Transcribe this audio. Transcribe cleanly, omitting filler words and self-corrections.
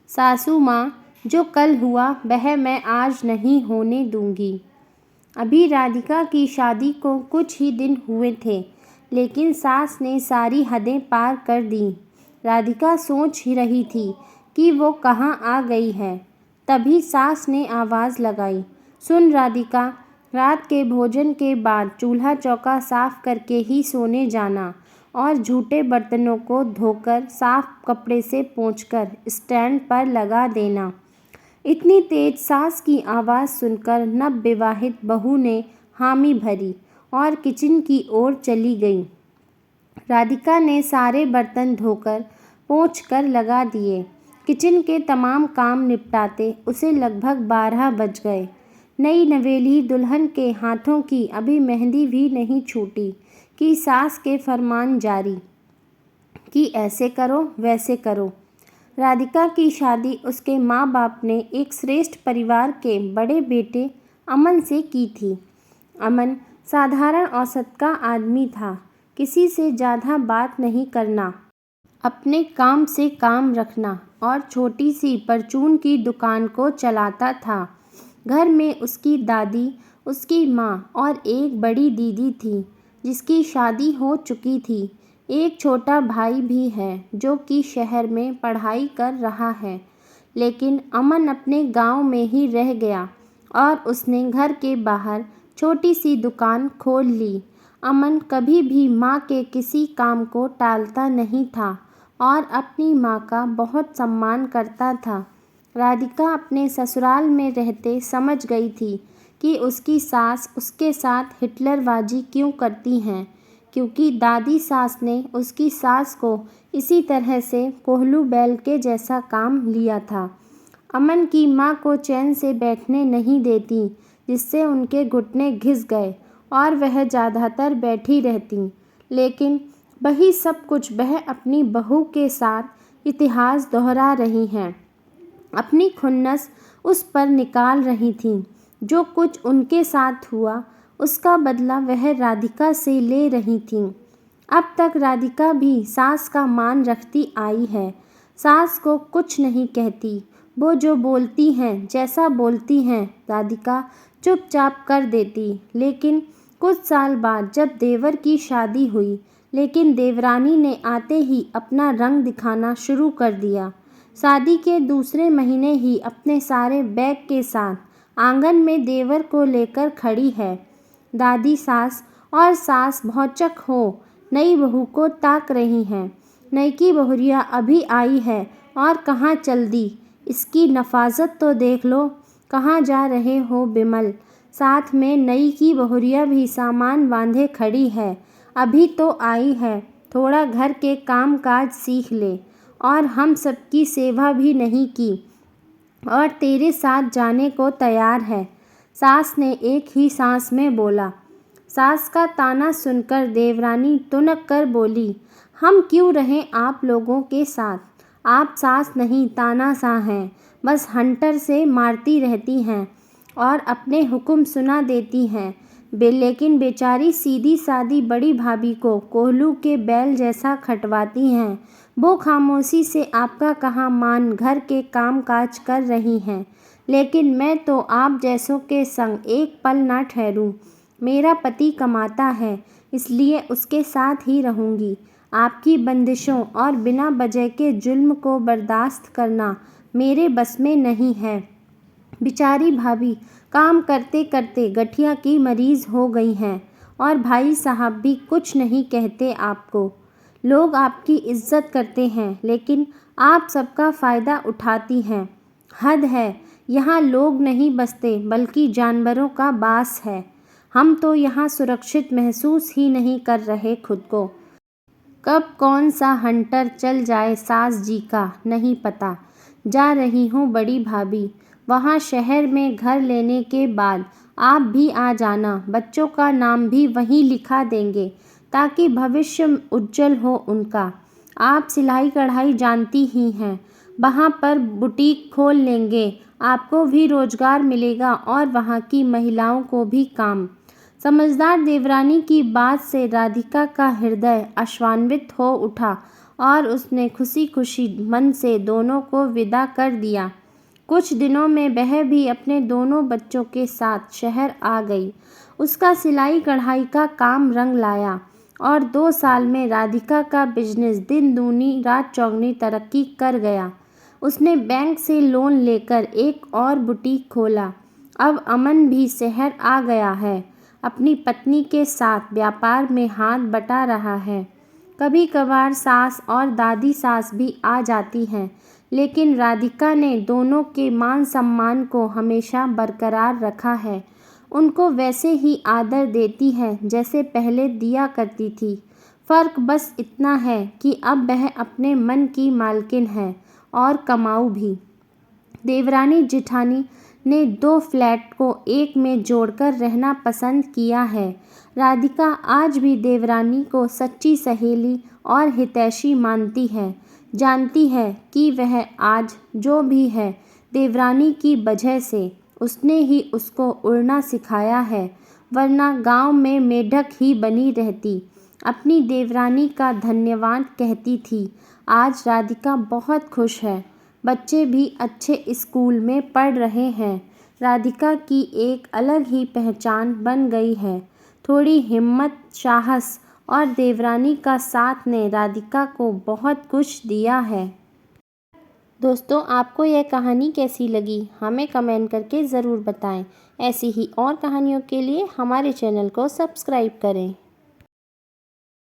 सासू माँ, जो कल हुआ वह मैं आज नहीं होने दूंगी। अभी राधिका की शादी को कुछ ही दिन हुए थे, लेकिन सास ने सारी हदें पार कर दी। राधिका सोच ही रही थी कि वो कहाँ आ गई है। तभी सास ने आवाज़ लगाई, सुन राधिका, रात के भोजन के बाद चूल्हा चौका साफ करके ही सोने जाना और झूठे बर्तनों को धोकर साफ कपड़े से पोंछकर स्टैंड पर लगा देना। इतनी तेज सास की आवाज़ सुनकर नवविवाहित बहू ने हामी भरी और किचन की ओर चली गई। राधिका ने सारे बर्तन धोकर पोंछ कर लगा दिए। किचन के तमाम काम निपटाते उसे लगभग 12 बज गए। नई नवेली दुल्हन के हाथों की अभी मेहंदी भी नहीं छूटी कि सास के फरमान जारी कि ऐसे करो वैसे करो। राधिका की शादी उसके माँ बाप ने एक श्रेष्ठ परिवार के बड़े बेटे अमन से की थी। अमन साधारण औसत का आदमी था, किसी से ज़्यादा बात नहीं करना, अपने काम से काम रखना और छोटी सी परचून की दुकान को चलाता था। घर में उसकी दादी, उसकी माँ और एक बड़ी दीदी थी जिसकी शादी हो चुकी थी। एक छोटा भाई भी है जो कि शहर में पढ़ाई कर रहा है। लेकिन अमन अपने गांव में ही रह गया और उसने घर के बाहर छोटी सी दुकान खोल ली। अमन कभी भी माँ के किसी काम को टालता नहीं था और अपनी माँ का बहुत सम्मान करता था। राधिका अपने ससुराल में रहते समझ गई थी कि उसकी सास उसके साथ हिटलरबाजी क्यों करती हैं, क्योंकि दादी सास ने उसकी सास को इसी तरह से कोहलू बैल के जैसा काम लिया था। अमन की माँ को चैन से बैठने नहीं देती, जिससे उनके घुटने घिस गए और वह ज़्यादातर बैठी रहती। लेकिन वही सब कुछ वह अपनी बहू के साथ इतिहास दोहरा रही हैं, अपनी खुन्नस उस पर निकाल रही थीं। जो कुछ उनके साथ हुआ उसका बदला वह राधिका से ले रही थीं। अब तक राधिका भी सास का मान रखती आई है। सास को कुछ नहीं कहती, वो जो बोलती हैं, जैसा बोलती हैं, राधिका चुपचाप कर देती। लेकिन कुछ साल बाद जब देवर की शादी हुई, लेकिन देवरानी ने आते ही अपना रंग दिखाना शुरू कर दिया। शादी के दूसरे महीने ही अपने सारे बैग के साथ आंगन में देवर को लेकर खड़ी है। दादी सास और सास भौचक हो नई बहू को ताक रही हैं। नईकी बहुरिया अभी आई है और कहाँ चल दी, इसकी नफाजत तो देख लो। कहाँ जा रहे हो बिमल? साथ में नई की बहुरिया भी सामान बांधे खड़ी है। अभी तो आई है, थोड़ा घर के काम काज सीख ले। और हम सबकी सेवा भी नहीं की और तेरे साथ जाने को तैयार है, सास ने एक ही सांस में बोला। सास का ताना सुनकर देवरानी तुनक कर बोली, हम क्यों रहें आप लोगों के साथ? आप सास नहीं तानाशाह हैं, बस हंटर से मारती रहती हैं और अपने हुक्म सुना देती हैं। लेकिन बेचारी सीधी सादी बड़ी भाभी को कोहलू के बैल जैसा खटवाती हैं। वो खामोशी से आपका कहाँ मान घर के काम काज कर रही हैं। लेकिन मैं तो आप जैसों के संग एक पल ना ठहरूं। मेरा पति कमाता है, इसलिए उसके साथ ही रहूँगी। आपकी बंदिशों और बिना वजह के जुल्म को बर्दाश्त करना मेरे बस में नहीं है। बेचारी भाभी काम करते करते गठिया की मरीज़ हो गई हैं और भाई साहब भी कुछ नहीं कहते आपको। लोग आपकी इज्जत करते हैं, लेकिन आप सबका फ़ायदा उठाती हैं। हद है, यहाँ लोग नहीं बसते बल्कि जानवरों का बास है। हम तो यहाँ सुरक्षित महसूस ही नहीं कर रहे खुद को। कब कौन सा हंटर चल जाए सास जी का नहीं पता। जा रही हूँ बड़ी भाभी, वहाँ शहर में घर लेने के बाद आप भी आ जाना। बच्चों का नाम भी वहीं लिखा देंगे ताकि भविष्य उज्जवल हो उनका। आप सिलाई कढ़ाई जानती ही हैं, वहाँ पर बुटीक खोल लेंगे, आपको भी रोजगार मिलेगा और वहाँ की महिलाओं को भी काम। समझदार देवरानी की बात से राधिका का हृदय आशान्वित हो उठा और उसने खुशी खुशी मन से दोनों को विदा कर दिया। कुछ दिनों में वह भी अपने दोनों बच्चों के साथ शहर आ गई। उसका सिलाई कढ़ाई का काम रंग लाया और 2 साल में राधिका का बिजनेस दिन दूनी रात चौगनी तरक्की कर गया। उसने बैंक से लोन लेकर एक और बुटीक खोला। अब अमन भी शहर आ गया है, अपनी पत्नी के साथ व्यापार में हाथ बटा रहा है। कभी कभार सास और दादी सास भी आ जाती हैं, लेकिन राधिका ने दोनों के मान सम्मान को हमेशा बरकरार रखा है। उनको वैसे ही आदर देती है जैसे पहले दिया करती थी। फ़र्क बस इतना है कि अब वह अपने मन की मालकिन है और कमाऊ भी। देवरानी जेठानी ने 2 फ्लैट को एक में जोड़कर रहना पसंद किया है। राधिका आज भी देवरानी को सच्ची सहेली और हितैषी मानती है। जानती है कि वह आज जो भी है देवरानी की वजह से। उसने ही उसको उड़ना सिखाया है, वरना गांव में मेढक ही बनी रहती। अपनी देवरानी का धन्यवाद कहती थी। आज राधिका बहुत खुश है। बच्चे भी अच्छे स्कूल में पढ़ रहे हैं। राधिका की एक अलग ही पहचान बन गई है। थोड़ी हिम्मत, साहस और देवरानी का साथ ने राधिका को बहुत कुछ दिया है। दोस्तों, आपको यह कहानी कैसी लगी हमें कमेंट करके ज़रूर बताएं। ऐसी ही और कहानियों के लिए हमारे चैनल को सब्सक्राइब करें।